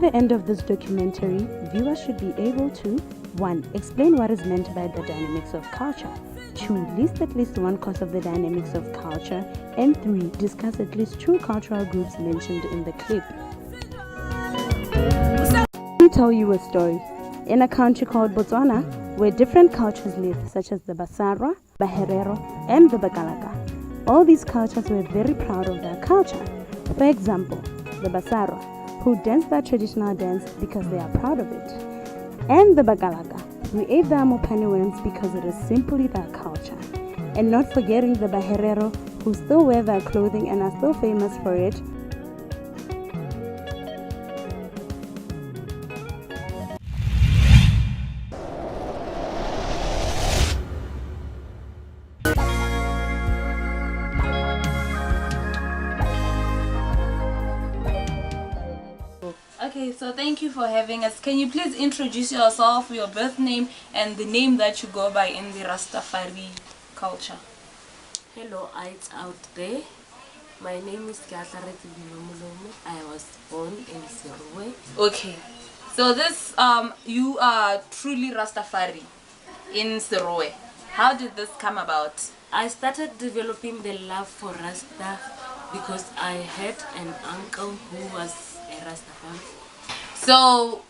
the end of this documentary, viewers should be able to 1. Explain what is meant by the dynamics of culture. 2. List at least one cause of the dynamics of culture. And 3. Discuss at least 2 cultural groups mentioned in the clip. Let me tell you a story. In a country called Botswana, where different cultures live, such as the Basarwa, Baherero, and the Bakalaka. All these cultures were very proud of their culture. For example, the Basarwa, who dance their traditional dance because they are proud of it. And the Bakalaka, who ate their mopane worms because it is simply their culture. And not forgetting the Baherero, who still wear their clothing and are still famous for it. Okay, so thank you for having us. Can you please introduce yourself, your birth name, and the name that you go by in the Rastafari culture? Hello, it's out there. My name is Katlareti Bilomolomo. I was born in Sirwe. Okay, so this you are truly Rastafari in Sirwe. How did this come about? I started developing the love for Rasta because I had an uncle who was a Rastafari. So,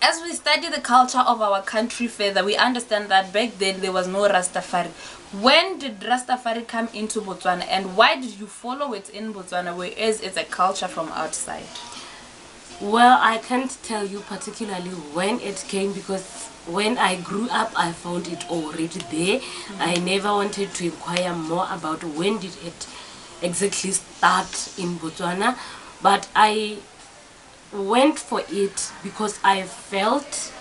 as we study the culture of our country further, we understand that back then there was no Rastafari. When did Rastafari come into Botswana, and why did you follow it in Botswana, whereas it's a culture from outside? Well, I can't tell you particularly when it came because when I grew up, I found it already there. I never wanted to inquire more about when did it exactly start in Botswana, but I went for it because I felt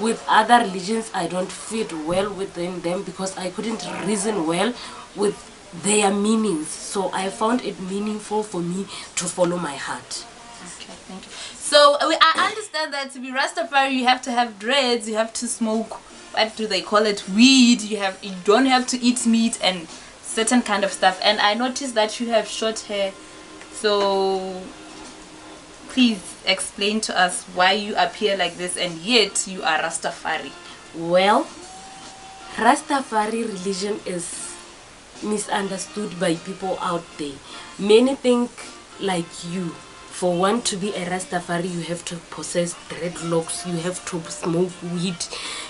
with other religions I don't fit well within them because I couldn't reason well with their meanings. So I found it meaningful for me to follow my heart. Okay, thank you. So I understand that to be Rastafari you have to have dreads, you have to smoke, what do they call it, weed, you don't have to eat meat and certain kind of stuff. And I noticed that you have short hair, so please explain to us why you appear like this and yet you are Rastafari. Well, Rastafari religion is misunderstood by people out there. Many think like you. For one to be a Rastafari, you have to possess dreadlocks, you have to smoke weed,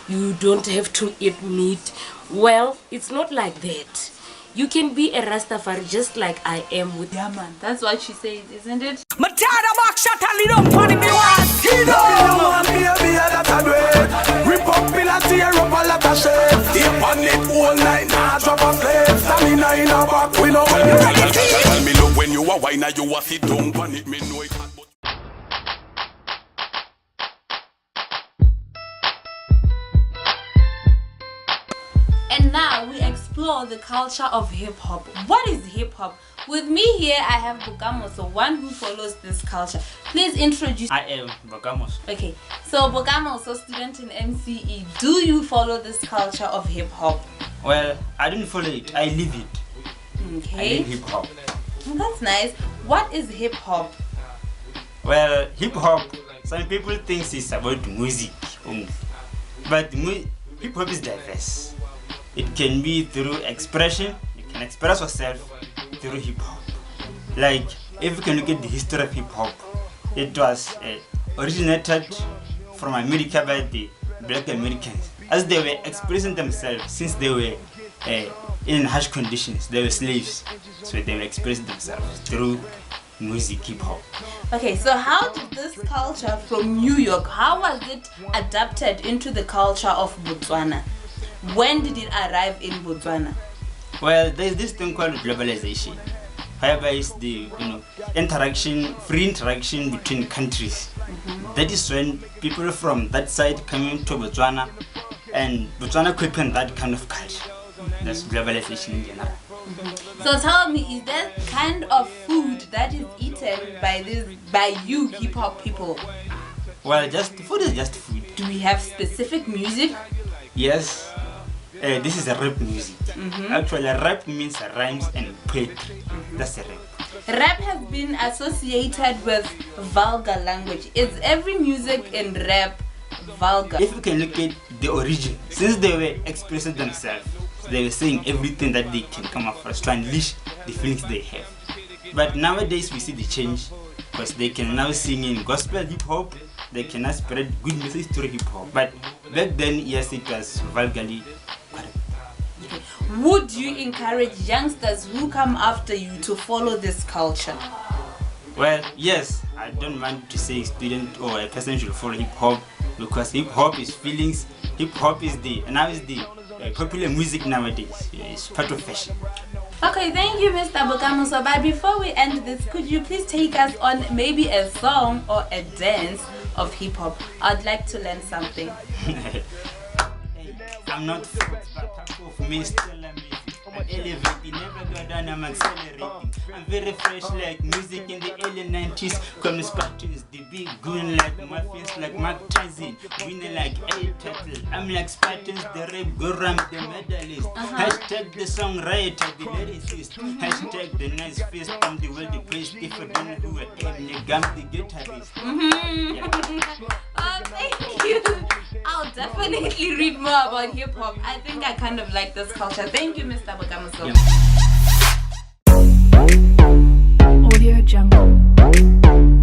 you don't have to eat meat. Well, it's not like that. You can be a Rastafari just like I am with... Yeah, man, that's what she says, isn't it? And now we explore the culture of hip-hop. What is hip-hop? With me here I have Bokamos, so one who follows this culture. Please introduce... I am Bokamos. Okay, so Bokamos, a student in MCE, do you follow this culture of hip-hop? Well, I don't follow it, I live it. Okay. I live hip-hop. Oh, that's nice. What is hip-hop? Well, hip-hop, some people think it's about music only. But hip-hop is diverse. It can be through expression. You can express yourself through hip-hop. Like, if you can look at the history of hip-hop, it was originated from America by the Black Americans. As they were expressing themselves, since they were in harsh conditions, they were slaves. So they were expressing themselves through music, hip-hop. Okay, so how did this culture from New York, how was it adapted into the culture of Botswana? When did it arrive in Botswana? Well, there's this thing called globalization, whereby it's the free interaction between countries. That is when people from that side come into Botswana, and Botswana copying that kind of culture. That's globalization in general. So tell me, is that kind of food that is eaten by you hip hop people? Well, just food is just food. Do we have specific music? Yes. This is a rap music. Actually, rap means rhymes and poetry. That's a rap. rap has been associated with vulgar language. Is every music in rap vulgar? If you can look at the origin, since they were expressing themselves, they were saying everything that they can come across to unleash the feelings they have. But nowadays we see the change, because they can now sing in gospel hip hop, they can now spread good message through hip hop. But back then, yes, it was vulgarly correct. Would you encourage youngsters who come after you to follow this culture? Well, yes, I don't want to say a student or a person should follow hip hop, because hip hop is feelings. Hip hop is the popular music nowadays. It's part of fashion. Okay, thank you, Mr. Bokamuso. But before we end this, could you please take us on maybe a song or a dance of hip hop? I'd like to learn something. I'm not foot, but for me still amazing. I'm elevating, never go down, I'm accelerating. I'm very fresh like music in the early 90s. Come Spartans, the big goon like Mafias, like Mark Tyson. Winning like A Turtle. I'm like Spartans, the rap guru, I'm the medalist. Hashtag the songwriter, the lyricist. Hashtag the nice face, I'm the world praised. If I don't know who I am, I'm the guitarist. Oh, thank you. I'll definitely read more about hip hop. I think I kind of like this culture. Thank you, Mr. Bokamuso. Audio Jungle.